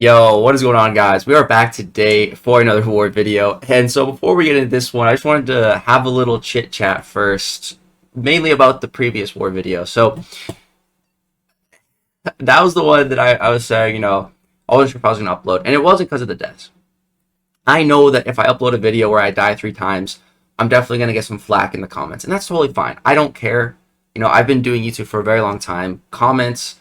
Yo, what is going on, guys? We are back today for another war video. And so before we get into this one, I just wanted to have a little chit chat first, mainly about the previous war video. So that was the one that I was saying, I wasn't sure if I was going to upload, and it wasn't because of the deaths. I know that if I upload a video where I die 3 times, I'm definitely going to get some flack in the comments, and that's totally fine. I don't care. I've been doing YouTube for a very long time. Comments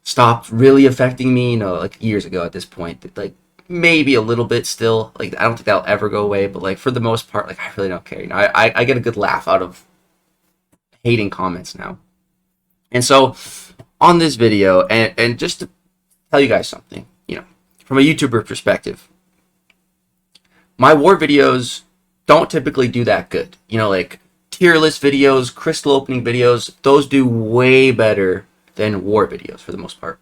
stopped really affecting me, like years ago at this point. Like maybe a little bit still. Like I don't think that'll ever go away, but like for the most part, like I really don't care. I get a good laugh out of hating comments now. And so on this video, and just to tell you guys something, from a YouTuber perspective, my war videos don't typically do that good. Like tier list videos, crystal opening videos, those do way better than war videos for the most part.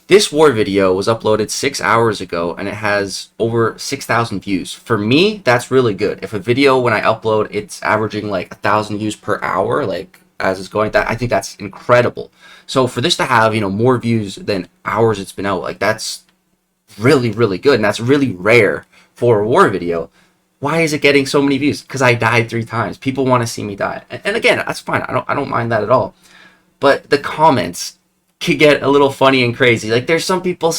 This war video was uploaded 6 hours ago and it has over 6,000 views. For me, that's really good. If a video, when I upload, it's averaging like 1,000 views per hour, like as it's going, I think that's incredible. So for this to have, more views than hours it's been out, like that's really, really good. And that's really rare for a war video. Why is it getting so many views? Because I died 3 times. People want to see me die. And again, that's fine. I don't mind that at all. But the comments could get a little funny and crazy. Like there's some people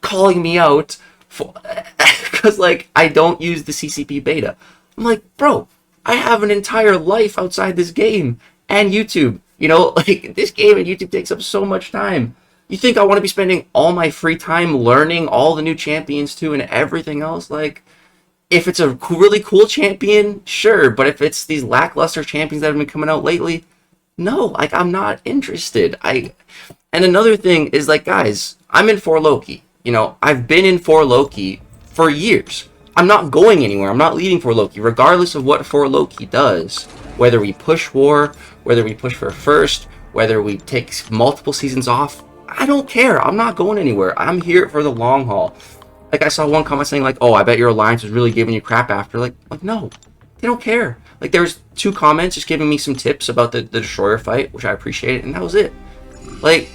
calling me out for because like I don't use the CCP beta. I'm like, bro, I have an entire life outside this game and YouTube. Like this game and YouTube takes up so much time. You think I want to be spending all my free time learning all the new champions too and everything else? Like, if it's a really cool champion, sure. But if it's these lackluster champions that have been coming out lately, no, like I'm not interested. And another thing is like, guys, I'm in for Loki. I've been in for Loki for years. I'm not going anywhere. I'm not leaving for Loki, regardless of what for Loki does. Whether we push war, whether we push for first, whether we take multiple seasons off, I don't care. I'm not going anywhere. I'm here for the long haul. Like I saw one comment saying like, "Oh, I bet your alliance was really giving you crap after." Like no, they don't care. Like there's 2 comments just giving me some tips about the destroyer fight, which I appreciated, and that was it. Like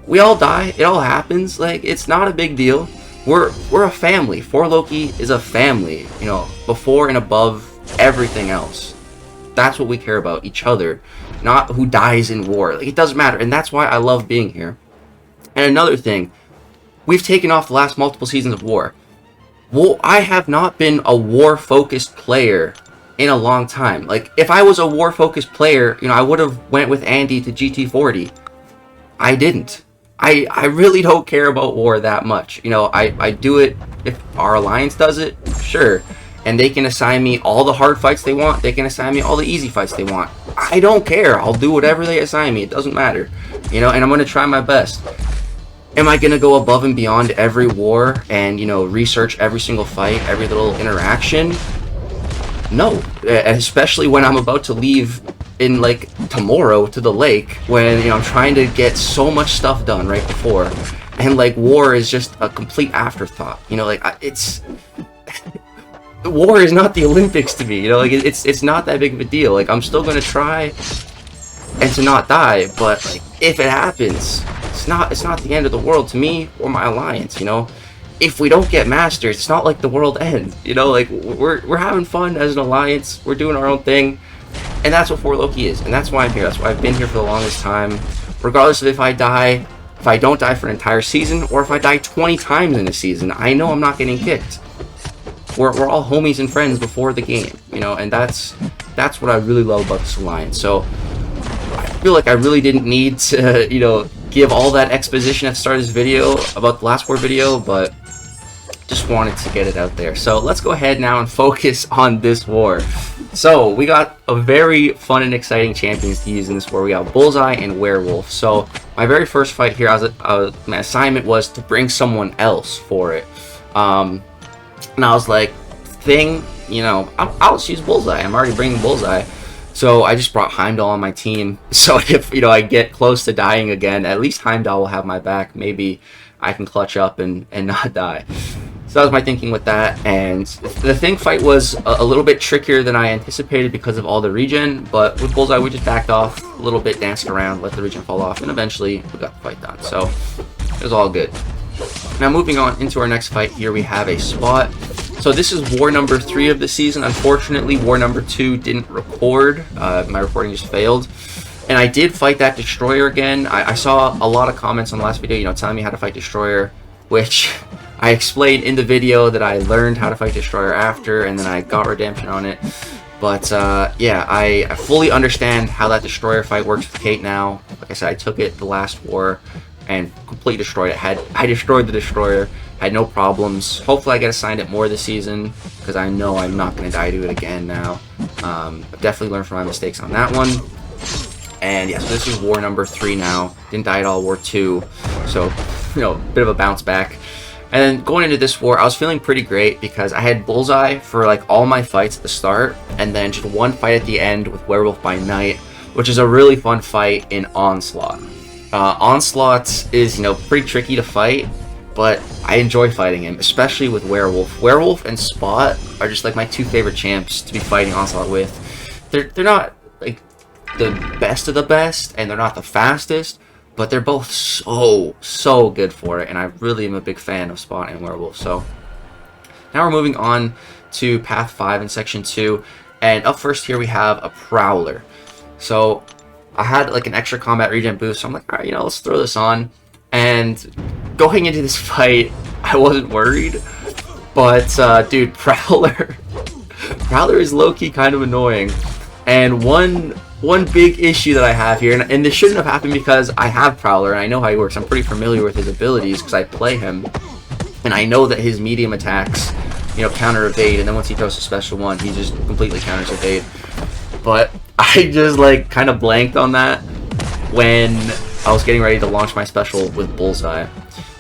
we all die, it all happens. Like it's not a big deal. We're a family. For Loki is a family. Before and above everything else. That's what we care about, each other, not who dies in war. Like it doesn't matter, and that's why I love being here. And another thing, we've taken off the last multiple seasons of war. Well, I have not been a war-focused player in a long time. Like, if I was a war-focused player, I would have went with Andy to GT40. I didn't. I really don't care about war that much. I do it if our alliance does it, sure. And they can assign me all the hard fights they want. They can assign me all the easy fights they want. I don't care. I'll do whatever they assign me. It doesn't matter. And I'm going to try my best. Am I going to go above and beyond every war and, research every single fight, every little interaction? No. Especially when I'm about to leave in, like, tomorrow to the lake when, I'm trying to get so much stuff done right before. And, like, war is just a complete afterthought. It's... war is not the Olympics to me, it's not that big of a deal. Like, I'm still going to try and to not die, but, like, if it happens... It's not the end of the world to me or my alliance. If we don't get masters, it's not like the world ends. Like we're having fun as an alliance. We're doing our own thing, and that's what For Loki is, and that's why I'm here. That's why I've been here for the longest time, regardless of if I don't die for an entire season, or if I die 20 times in a season. I know I'm not getting kicked. We're all homies and friends before the game, and that's what I really love about this alliance. So I feel like I really didn't need to, give all that exposition at the start of this video about the last war video, but just wanted to get it out there. So let's go ahead now and focus on this war. So we got a very fun and exciting champions to use in this war. We got Bullseye and Werewolf. So my very first fight here, my assignment was to bring someone else for it. And I was like, I'll just use Bullseye. I'm already bringing Bullseye. So I just brought Heimdall on my team. So if, I get close to dying again, at least Heimdall will have my back. Maybe I can clutch up and not die. So that was my thinking with that. And the Thing fight was a little bit trickier than I anticipated because of all the regen. But with Bullseye, we just backed off a little bit, danced around, let the regen fall off, and eventually we got the fight done. So it was all good. Now moving on into our next fight here, we have a spot. So this is war number 3 of the season. Unfortunately, war number 2 didn't record. My recording just failed. And I did fight that Destroyer again. I saw a lot of comments on the last video, telling me how to fight Destroyer, which I explained in the video that I learned how to fight Destroyer after, and then I got redemption on it. But yeah, I fully understand how that Destroyer fight works with Kate now. Like I said, I took it the last war and completely destroyed it. I destroyed the Destroyer, had no problems. Hopefully I get assigned it more this season, because I know I'm not going to die to it again now. I've definitely learned from my mistakes on that one. And yeah, so this is war number 3 now. Didn't die at all war 2, so bit of a bounce back. And then going into this war, I was feeling pretty great because I had Bullseye for like all my fights at the start, and then just one fight at the end with Werewolf by Night, which is a really fun fight in Onslaught. Onslaught is, pretty tricky to fight, but I enjoy fighting him, especially with Werewolf. Werewolf and Spot are just like my 2 favorite champs to be fighting Onslaught with. They're not like the best of the best, and they're not the fastest, but they're both so good for it, and I really am a big fan of Spot and Werewolf. So now we're moving on to Path 5 in Section 2, and up first here we have a Prowler. So I had like an extra combat regen boost, so I'm like, alright, let's throw this on. And going into this fight, I wasn't worried, but dude, Prowler is low-key kind of annoying. And one big issue that I have here, and this shouldn't have happened because I have Prowler and I know how he works. I'm pretty familiar with his abilities because I play him, and I know that his medium attacks, counter evade, and then once he throws a special one, he just completely counters evade. But I just like kind of blanked on that when I was getting ready to launch my special with Bullseye.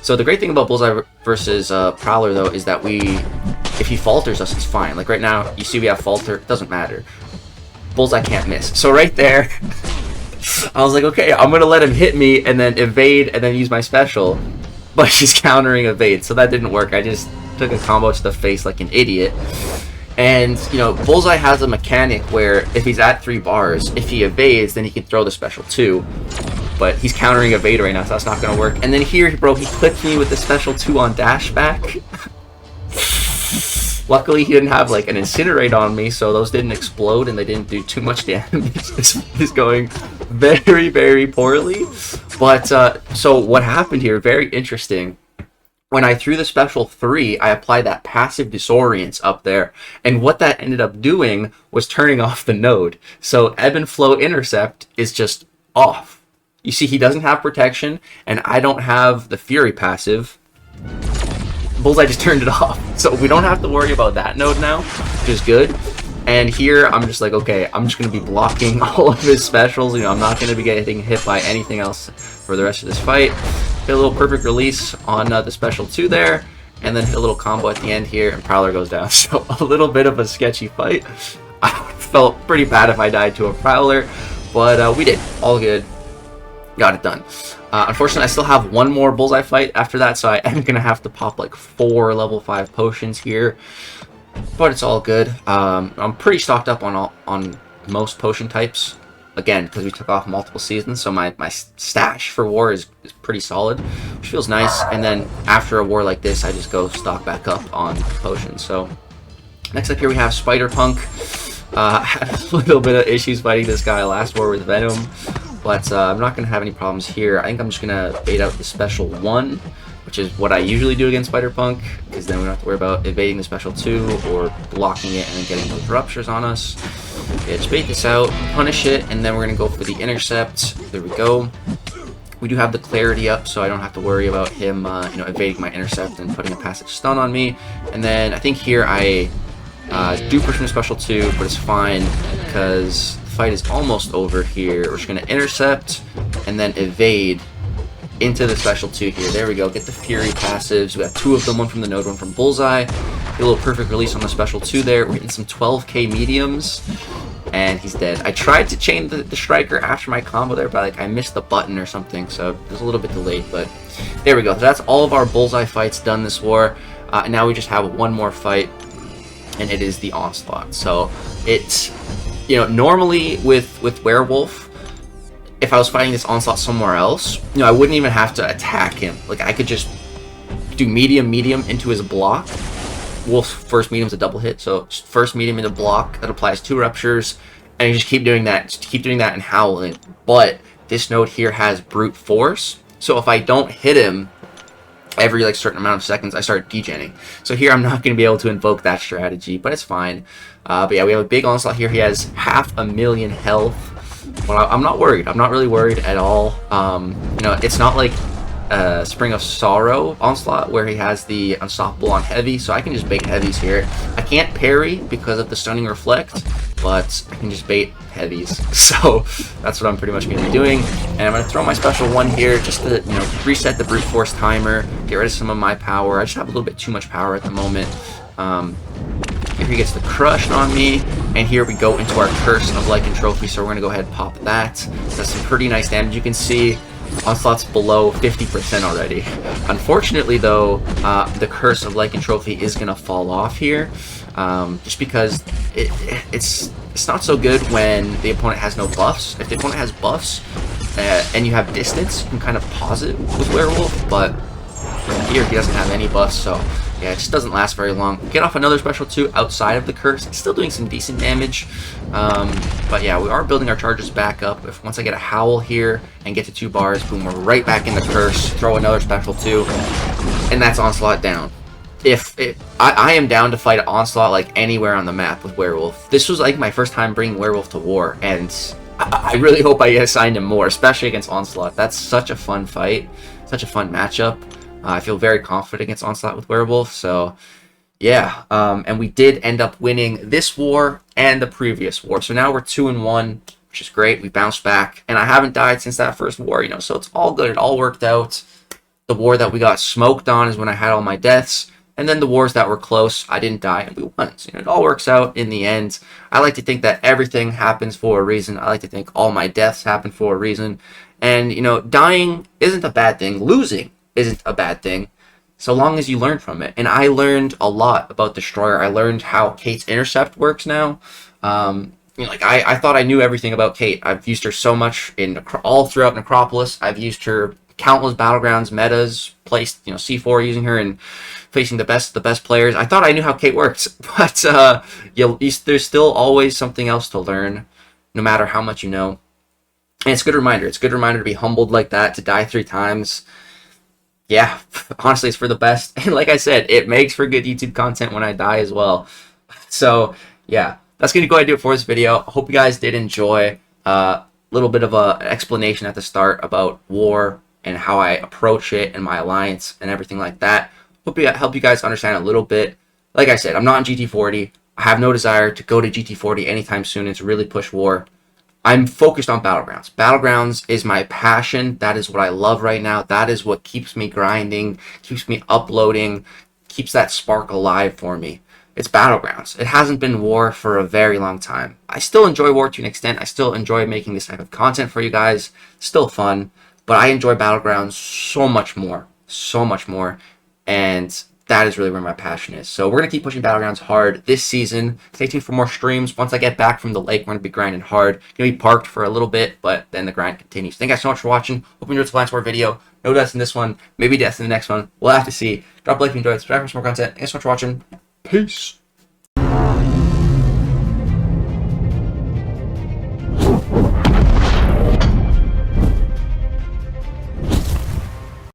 So the great thing about Bullseye versus Prowler though is that if he falters us, it's fine. Like right now, you see we have falter, it doesn't matter. Bullseye can't miss. So right there, I was like, okay, I'm gonna let him hit me and then evade and then use my special, but she's countering evade, so that didn't work. I just took a combo to the face like an idiot. And Bullseye has a mechanic where if he's at 3 bars, if he evades, then he can throw the special too. But he's countering evade right now, so that's not gonna work. And then here, bro, he clipped me with the special 2 on dash back. Luckily, he didn't have like an incinerate on me, so those didn't explode and they didn't do too much damage. This is going very, very poorly. But so what happened here? Very interesting. When I threw the special 3, I applied that passive disorients up there, and what that ended up doing was turning off the node. So ebb and flow intercept is just off. You see, he doesn't have protection, and I don't have the Fury passive. Bullseye just turned it off, so we don't have to worry about that node now, which is good. And here I'm just like, okay, I'm just going to be blocking all of his specials. I'm not going to be getting hit by anything else for the rest of this fight. Hit a little perfect release on the special 2 there, and then hit a little combo at the end here, and Prowler goes down. So a little bit of a sketchy fight. I felt pretty bad if I died to a Prowler, but we did. All good. Got it done. Unfortunately, I still have one more Bullseye fight after that, so I am going to have to pop like 4 level 5 potions here. But it's all good. I'm pretty stocked up on most potion types. Again, because we took off multiple seasons, so my stash for war is pretty solid, which feels nice. And then after a war like this, I just go stock back up on potions. So next up here we have Spider-Punk. Had a little bit of issues fighting this guy last war with Venom, but I'm not going to have any problems here. I think I'm just going to bait out the special 1, which is what I usually do against Spider-Punk, because then we don't have to worry about evading the special 2 or blocking it and then getting those ruptures on us. Yeah, just bait this out, punish it, and then we're going to go for the intercept. There we go. We do have the clarity up, so I don't have to worry about him evading my intercept and putting a passive stun on me. And then I think here I do push him to special 2, but it's fine because the fight is almost over here. We're just going to intercept and then evade into the special 2 here. There we go. Get the Fury passives. We got 2 of them, one from the node, one from Bullseye. Get a little perfect release on the special 2 there. We're hitting some 12k mediums, and he's dead. I tried to chain the striker after my combo there, but I missed the button or something, so it was a little bit delayed, but there we go. So that's all of our Bullseye fights done this war. And now we just have one more fight, and it is the Onslaught. So it's, normally with Werewolf, if I was fighting this Onslaught somewhere else, I wouldn't even have to attack him. Like, I could just do medium into his block. Wolf's first medium's a double hit, so first medium into block, that applies 2 ruptures, and you just keep doing that, and howling. But this node here has brute force, so if I don't hit him every like certain amount of seconds, I start degenning. So here I'm not going to be able to invoke that strategy, but it's fine. But yeah, we have a big Onslaught here. He has 500,000 health. Well, I'm not worried. I'm not really worried at all. You know, it's not like Spring of Sorrow Onslaught where he has the unstoppable on heavy, so I can just bait heavies here. I can't parry because of the stunning reflect, but I can just bait heavies. So that's what I'm pretty much going to be doing. And I'm going to throw my special one here just to, you know, reset the brute force timer, get rid of some of my power. I just have a little bit too much power at the moment. Here he gets the crush on me, and here we go into our Curse of Lycanthropy, so we're going to go ahead and pop that. That's some pretty nice damage. You can see Onslaught's below 50% already. Unfortunately, though, the Curse of Lycanthropy is going to fall off here, just because it's not so good when the opponent has no buffs. If the opponent has buffs and you have distance, you can kind of pause it with Werewolf, but here he doesn't have any buffs, so yeah, it just doesn't last very long. Get off another special 2 outside of the Curse. It's still doing some decent damage. But yeah, we are building our charges back up. Once I get a Howl here and get to 2 bars, boom, we're right back in the Curse. Throw another special 2, and that's Onslaught down. I am down to fight Onslaught like anywhere on the map with Werewolf. This was like my first time bringing Werewolf to war, and I really hope I get assigned him more, especially against Onslaught. That's such a fun fight, such a fun matchup. I feel very confident against Onslaught with Werewolf, so yeah. And we did end up winning this war and the previous war, so now we're 2-1, which is great. We bounced back, and I haven't died since that first war, you know, so it's all good. It all worked out. The war that we got smoked on is when I had all my deaths, and then the wars that were close, I didn't die, and we won. So, you know, it all works out in the end. I like to think that everything happens for a reason. I like to think all my deaths happen for a reason, and, you know, dying isn't a bad thing. Losing isn't a bad thing, so long as you learn from it. And I learned a lot about Destroyer. I learned how Kate's intercept works now. You know, like I thought I knew everything about Kate. I've used her so much in all throughout Necropolis. I've used her countless battlegrounds, metas, placed, you know, C4 using her and facing the best players. I thought I knew how Kate works, but there's still always something else to learn, no matter how much you know. And it's a good reminder. It's a good reminder to be humbled like that, to die 3 times. Yeah, honestly, it's for the best. And like I said, it makes for good YouTube content when I die as well. So yeah, that's going to go ahead and do it for this video. I hope you guys did enjoy a little bit of an explanation at the start about war and how I approach it and my alliance and everything like that. Hope you help you guys understand a little bit. Like I said, I'm not in GT40. I have no desire to go to GT40 anytime soon and to really push war. I'm focused on Battlegrounds. Battlegrounds is my passion. That is what I love right now. That is what keeps me grinding, keeps me uploading, keeps that spark alive for me. It's Battlegrounds. It hasn't been war for a very long time. I still enjoy war to an extent. I still enjoy making this type of content for you guys. Still fun. But I enjoy Battlegrounds so much more. So much more. And that is really where my passion is. So we're going to keep pushing Battlegrounds hard this season. Stay tuned for more streams. Once I get back from the lake, we're going to be grinding hard. Going to be parked for a little bit, but then the grind continues. Thank you guys so much for watching. Hope you enjoyed this Alliance War video. No deaths in this one. Maybe deaths in the next one. We'll have to see. Drop a like if you enjoyed. Subscribe for some more content. Thanks so much for watching. Peace.